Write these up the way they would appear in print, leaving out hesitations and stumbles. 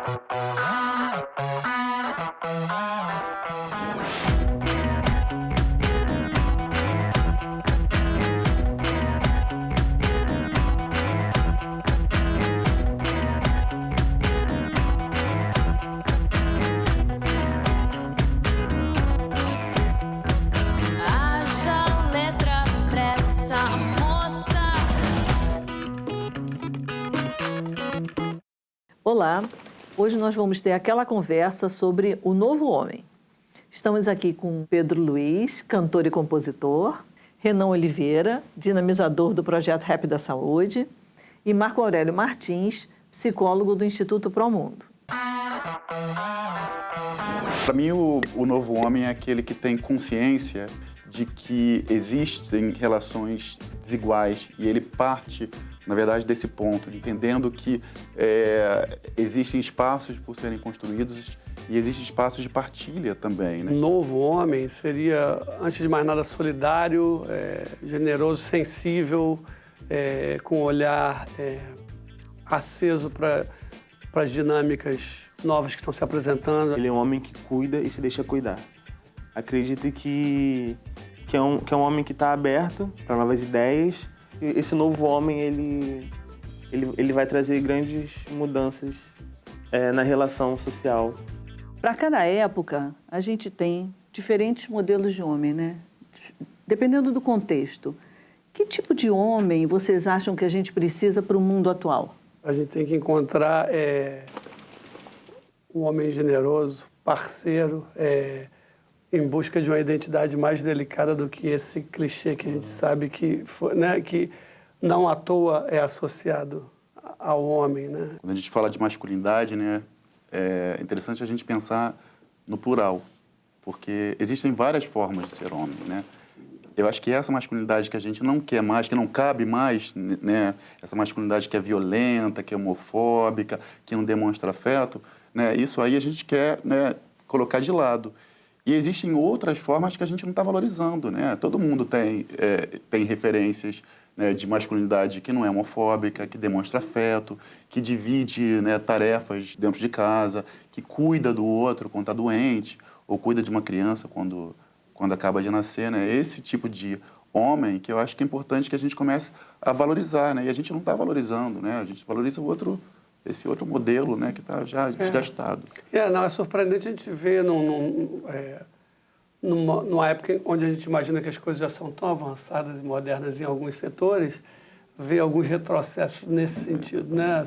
Haja letra pra essa moça. Olá, hoje nós vamos ter aquela conversa sobre o novo homem. Estamos aqui com Pedro Luiz, cantor e compositor, Renan Oliveira, dinamizador do projeto Rap da Saúde, e Marco Aurélio Martins, psicólogo do Instituto Promundo. Para mim, o novo homem é aquele que tem consciência de que existem relações desiguais e ele parte, na verdade, desse ponto, entendendo que existem espaços por serem construídos e existem espaços de partilha também, né? O novo homem seria, antes de mais nada, solidário, generoso, sensível, com um olhar aceso para as dinâmicas novas que estão se apresentando. Ele é um homem que cuida e se deixa cuidar. Acredito que é um homem que está aberto para novas ideias. E esse novo homem, ele vai trazer grandes mudanças na relação social. Para cada época, a gente tem diferentes modelos de homem, né? Dependendo do contexto. Que tipo de homem vocês acham que a gente precisa para o mundo atual? A gente tem que encontrar um homem generoso, parceiro, em busca de uma identidade mais delicada do que esse clichê que a gente sabe que não à toa é associado ao homem, né? Quando a gente fala de masculinidade, né, é interessante a gente pensar no plural, porque existem várias formas de ser homem, né? Eu acho que essa masculinidade que a gente não quer mais, que não cabe mais, né, essa masculinidade que é violenta, que é homofóbica, que não demonstra afeto, né, isso aí a gente quer, né, colocar de lado. E existem outras formas que a gente não está valorizando, né? Todo mundo tem referências, né, de masculinidade que não é homofóbica, que demonstra afeto, que divide, né, tarefas dentro de casa, que cuida do outro quando está doente, ou cuida de uma criança quando acaba de nascer, né? Esse tipo de homem que eu acho que é importante que a gente comece a valorizar, né? E a gente não está valorizando, né? A gente valoriza esse outro modelo, né, que está já desgastado. Não, é surpreendente a gente ver numa época onde a gente imagina que as coisas já são tão avançadas e modernas em alguns setores, ver alguns retrocessos nesse sentido, né?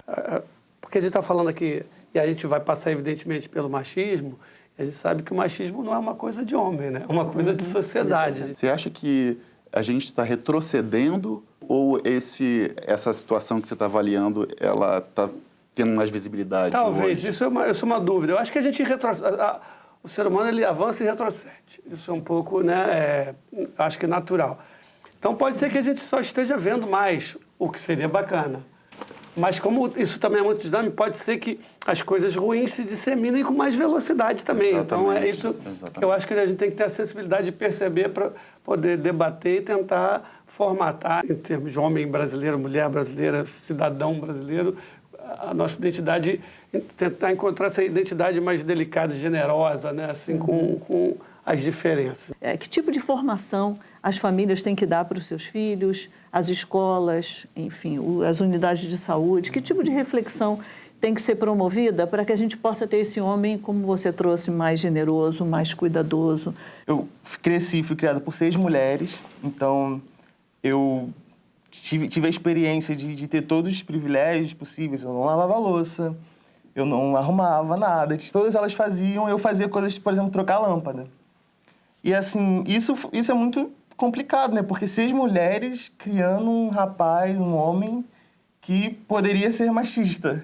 Porque a gente está falando aqui, e a gente vai passar evidentemente pelo machismo, a gente sabe que o machismo não é uma coisa de homem, né? É uma coisa de sociedade. Você acha que a gente está retrocedendo ou essa situação que você está avaliando, ela está tendo mais visibilidade Talvez, hoje? isso é uma dúvida. Eu acho que a gente retrocede. O ser humano, ele avança e retrocede. Isso é um pouco, né, acho que natural. Então, pode ser que a gente só esteja vendo mais, o que seria bacana. Mas como isso também é muito dinâmico, pode ser que as coisas ruins se disseminem com mais velocidade também. Então, é isso que eu acho que a gente tem que ter a sensibilidade de perceber para poder debater e tentar formatar, em termos de homem brasileiro, mulher brasileira, cidadão brasileiro, a nossa identidade, tentar encontrar essa identidade mais delicada, generosa, né? Assim, com as diferenças. Que tipo de formação as famílias têm que dar para os seus filhos, as escolas, enfim, as unidades de saúde? Que tipo de reflexão tem que ser promovida para que a gente possa ter esse homem, como você trouxe, mais generoso, mais cuidadoso? Eu fui criado por 6 mulheres, então eu tive a experiência de ter todos os privilégios possíveis. Eu não lavava a louça, eu não arrumava nada. Todas elas faziam, eu fazia coisas, por exemplo, trocar a lâmpada. E, assim, isso é muito complicado, né? Porque 6 mulheres criando um rapaz, um homem que poderia ser machista.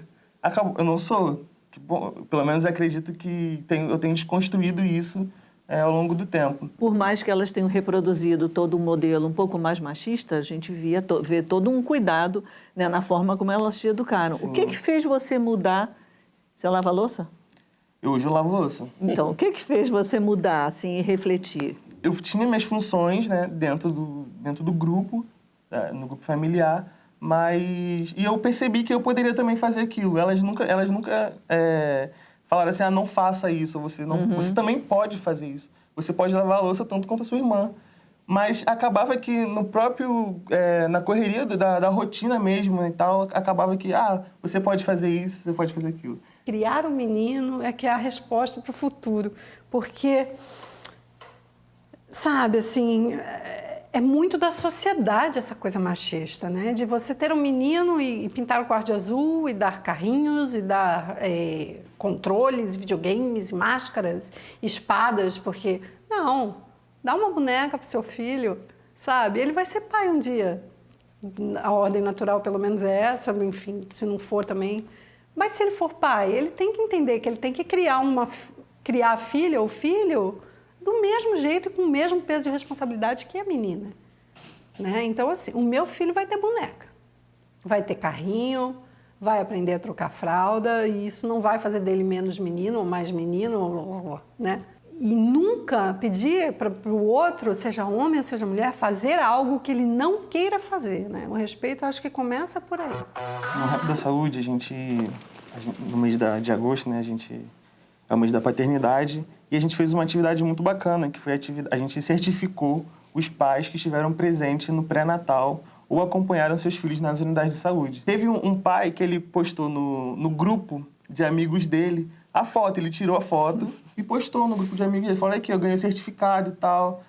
Eu não sou. Bom, pelo menos acredito que eu tenho desconstruído isso ao longo do tempo. Por mais que elas tenham reproduzido todo um modelo um pouco mais machista, a gente vê todo um cuidado, né, na forma como elas te educaram. Sim. O que fez você mudar? Você lava a louça? Hoje eu lavo louça. Então, o que fez você mudar, assim, e refletir? Eu tinha minhas funções, né, dentro do grupo, no grupo familiar, E eu percebi que eu poderia também fazer aquilo. Elas nunca falaram assim, não faça isso, você também pode fazer isso. Você pode lavar a louça tanto quanto a sua irmã. Mas acabava que no próprio, na correria da rotina mesmo e tal, acabava que, você pode fazer isso, você pode fazer aquilo. Criar um menino é que é a resposta para o futuro, porque, sabe, assim, é muito da sociedade essa coisa machista, né? De você ter um menino e pintar o quarto de azul, e dar carrinhos, e dar controles, videogames, máscaras, espadas, porque, não, dá uma boneca para o seu filho, sabe? Ele vai ser pai um dia. A ordem natural, pelo menos, é essa, enfim, se não for também. Mas se ele for pai, ele tem que entender que ele tem que criar a filha ou filho do mesmo jeito e com o mesmo peso de responsabilidade que a menina. Né? Então, assim, o meu filho vai ter boneca, vai ter carrinho, vai aprender a trocar fralda, e isso não vai fazer dele menos menino ou mais menino, né? E nunca pedir para o outro, seja homem ou seja mulher, fazer algo que ele não queira fazer, né? O respeito, eu acho que começa por aí. No Rap da Saúde, a gente no mês de agosto, né, é o mês da paternidade, e a gente fez uma atividade muito bacana, que foi a gente certificou os pais que estiveram presentes no pré-natal ou acompanharam seus filhos nas unidades de saúde. Teve um pai que ele postou no grupo de amigos dele a foto, ele tirou a foto e postou no grupo de amigos dele. Falou, aqui, eu ganhei certificado e tal.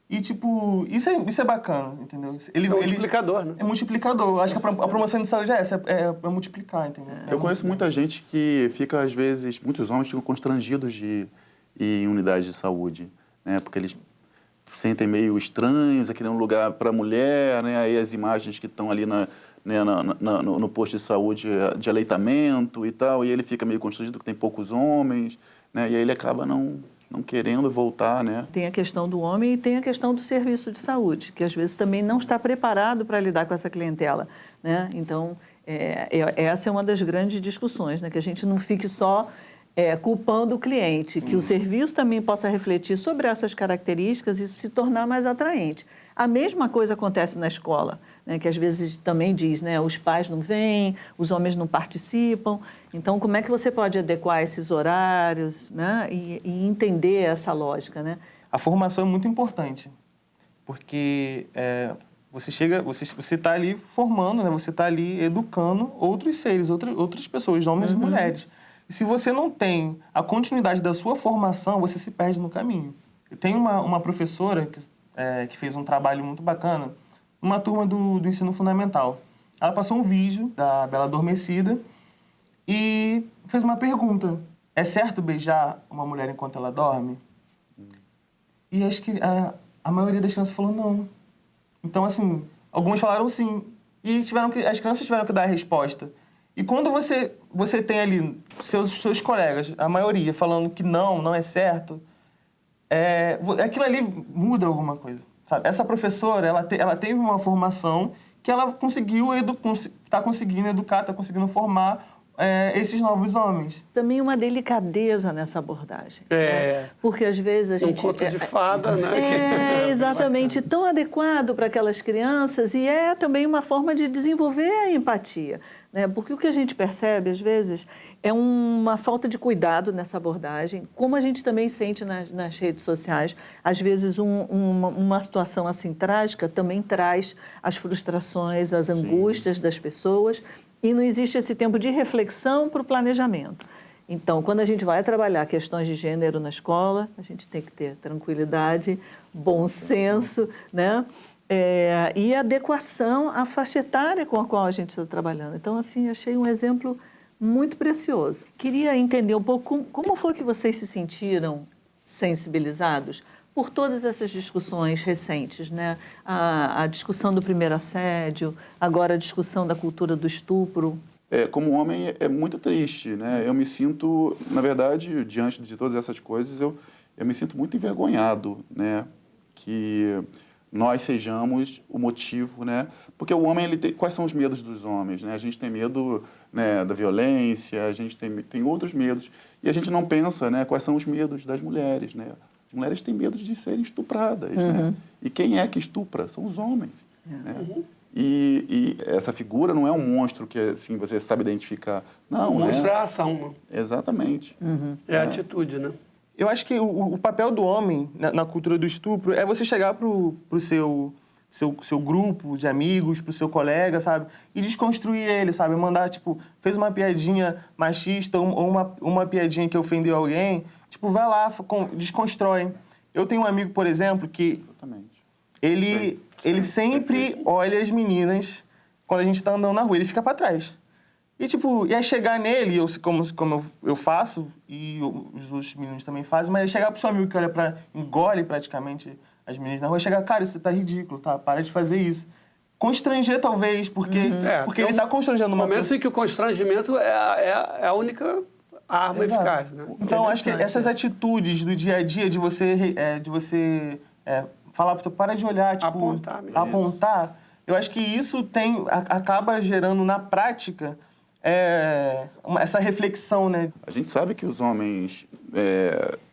E, tipo, isso é bacana, entendeu? É um multiplicador, né? É multiplicador. Acho que a promoção de saúde é essa, é multiplicar, entendeu? Eu conheço muita gente que fica, às vezes, muitos homens ficam constrangidos de ir em unidade de saúde, né? Porque eles se sentem meio estranhos, aquele é um lugar para mulher, né? Aí as imagens que estão ali no posto de saúde de aleitamento e tal, e ele fica meio constrangido que tem poucos homens, né? E aí ele acaba não querendo voltar, né? Tem a questão do homem e tem a questão do serviço de saúde, que às vezes também não está preparado para lidar com essa clientela, né? Então, essa é uma das grandes discussões, né? Que a gente não fique só culpando o cliente, que o serviço também possa refletir sobre essas características e se tornar mais atraente. A mesma coisa acontece na escola, né, que às vezes também diz, né, os pais não vêm, os homens não participam. Então, como é que você pode adequar esses horários, né, e entender essa lógica, né? A formação é muito importante, porque você está ali formando, né, você está ali educando outros seres, outras pessoas, homens e mulheres. E se você não tem a continuidade da sua formação, você se perde no caminho. Eu tenho uma professora que fez um trabalho muito bacana, uma turma do ensino fundamental. Ela passou um vídeo da Bela Adormecida e fez uma pergunta. É certo beijar uma mulher enquanto ela dorme? E acho que a maioria das crianças falou não. Então, assim, algumas falaram sim. E as crianças tiveram que dar a resposta. E quando você tem ali seus colegas, a maioria, falando que não é certo, aquilo ali muda alguma coisa, sabe? Essa professora, ela teve uma formação que ela está conseguindo educar, está conseguindo formar esses novos homens. Também uma delicadeza nessa abordagem. Né? Porque às vezes a gente... Um conto de fada, né? Exatamente, tão adequado para aquelas crianças e é também uma forma de desenvolver a empatia. Né? Porque o que a gente percebe, às vezes, é uma falta de cuidado nessa abordagem, como a gente também sente nas redes sociais. Às vezes, uma situação assim trágica também traz as frustrações, as angústias das pessoas e não existe esse tempo de reflexão para o planejamento. Então, quando a gente vai trabalhar questões de gênero na escola, a gente tem que ter tranquilidade, bom senso, né? E adequação à faixa etária com a qual a gente está trabalhando. Então, assim, achei um exemplo muito precioso. Queria entender um pouco como foi que vocês se sentiram sensibilizados por todas essas discussões recentes, né? A discussão do primeiro assédio, agora a discussão da cultura do estupro. Como homem, é muito triste, né? Eu me sinto, na verdade, diante de todas essas coisas, eu me sinto muito envergonhado, né? Que nós sejamos o motivo, né? Porque o homem, quais são os medos dos homens, né? A gente tem medo, né, da violência, a gente tem outros medos. E a gente não pensa, né, quais são os medos das mulheres, né? As mulheres têm medo de serem estupradas, né? E quem é que estupra? São os homens. Né? E essa figura não é um monstro que assim, você sabe identificar. Não, O monstro né? é a ação, né? Exatamente. É a atitude, né? Eu acho que o papel do homem na cultura do estupro é você chegar pro seu grupo de amigos, pro seu colega, sabe? E desconstruir ele, sabe? Mandar, tipo, fez uma piadinha machista ou uma piadinha que ofendeu alguém, tipo, vai lá, desconstrói. Eu tenho um amigo, por exemplo, que Exatamente. ele sempre olha as meninas quando a gente tá andando na rua, ele fica pra trás. E, tipo, e aí chegar nele, como eu faço, e os outros meninos também fazem, mas chegar pro seu amigo que olha engole praticamente as meninas na rua, chegar, cara, isso tá ridículo, tá? Para de fazer isso. Constranger, talvez, porque ele tá constrangendo uma Momentos em que o constrangimento é a única arma Exato. eficaz, né? Então, acho que essas atitudes do dia a dia, de você falar pro teu, para de olhar, tipo... Apontar mesmo. Apontar, eu acho que isso acaba gerando, na prática, essa reflexão, né? A gente sabe que os homens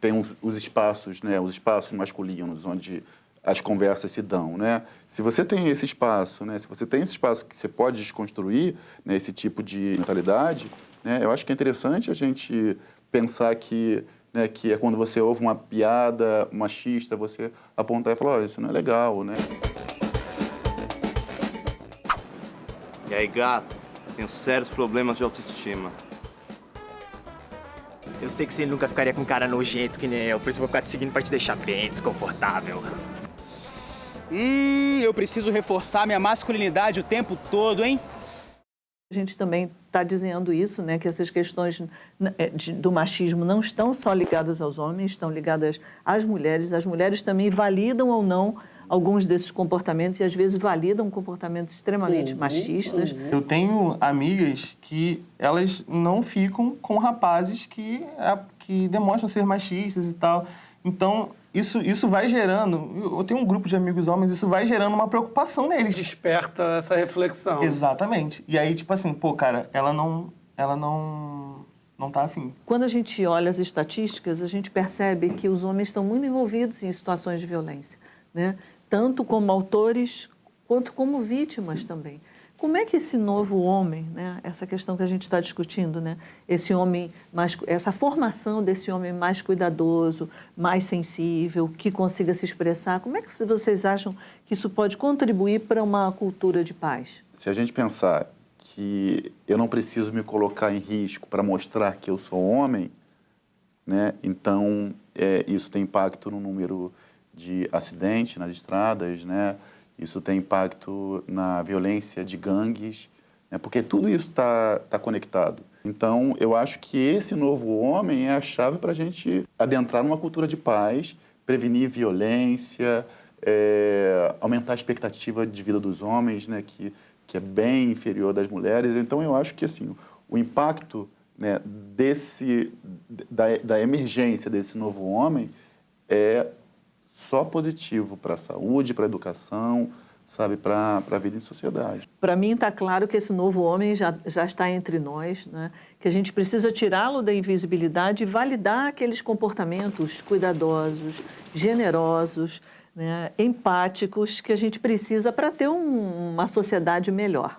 têm os espaços, né? Os espaços masculinos onde as conversas se dão, né? Se você tem esse espaço, né? Se você tem esse espaço que você pode desconstruir, né? Esse tipo de mentalidade, né? Eu acho que é interessante a gente pensar que, né? Que é quando você ouve uma piada machista, você apontar e falar, olha, isso não é legal, né? E aí, gato? Tenho sérios problemas de autoestima. Eu sei que você nunca ficaria com um cara nojento que nem eu, por isso eu vou ficar te seguindo pra te deixar bem desconfortável. Eu preciso reforçar minha masculinidade o tempo todo, hein? A gente também está dizendo isso, né, que essas questões do machismo não estão só ligadas aos homens, estão ligadas às mulheres. As mulheres também validam ou não alguns desses comportamentos e às vezes validam comportamentos extremamente machistas. Eu tenho amigas que elas não ficam com rapazes que demonstram ser machistas e tal. Então, isso vai gerando... Eu tenho um grupo de amigos homens, isso vai gerando uma preocupação neles. Desperta essa reflexão. Exatamente. E aí, tipo assim, pô, cara, ela não tá afim. Quando a gente olha as estatísticas, a gente percebe que os homens estão muito envolvidos em situações de violência, né? Tanto como autores, quanto como vítimas também. Como é que esse novo homem, né, essa questão que a gente está discutindo, né, essa formação desse homem mais cuidadoso, mais sensível, que consiga se expressar, como é que vocês acham que isso pode contribuir para uma cultura de paz? Se a gente pensar que eu não preciso me colocar em risco para mostrar que eu sou homem, né, então isso tem impacto no número de acidentes nas estradas, né? Isso tem impacto na violência de gangues, né? Porque tudo isso tá conectado. Então, eu acho que esse novo homem é a chave para a gente adentrar numa cultura de paz, prevenir violência, aumentar a expectativa de vida dos homens, né? Que é bem inferior das mulheres. Então, eu acho que assim, o impacto, né, da emergência desse novo homem é só positivo para a saúde, para a educação, sabe, para a vida em sociedade. Para mim está claro que esse novo homem já está entre nós, né? Que a gente precisa tirá-lo da invisibilidade e validar aqueles comportamentos cuidadosos, generosos, né, empáticos que a gente precisa para ter uma sociedade melhor.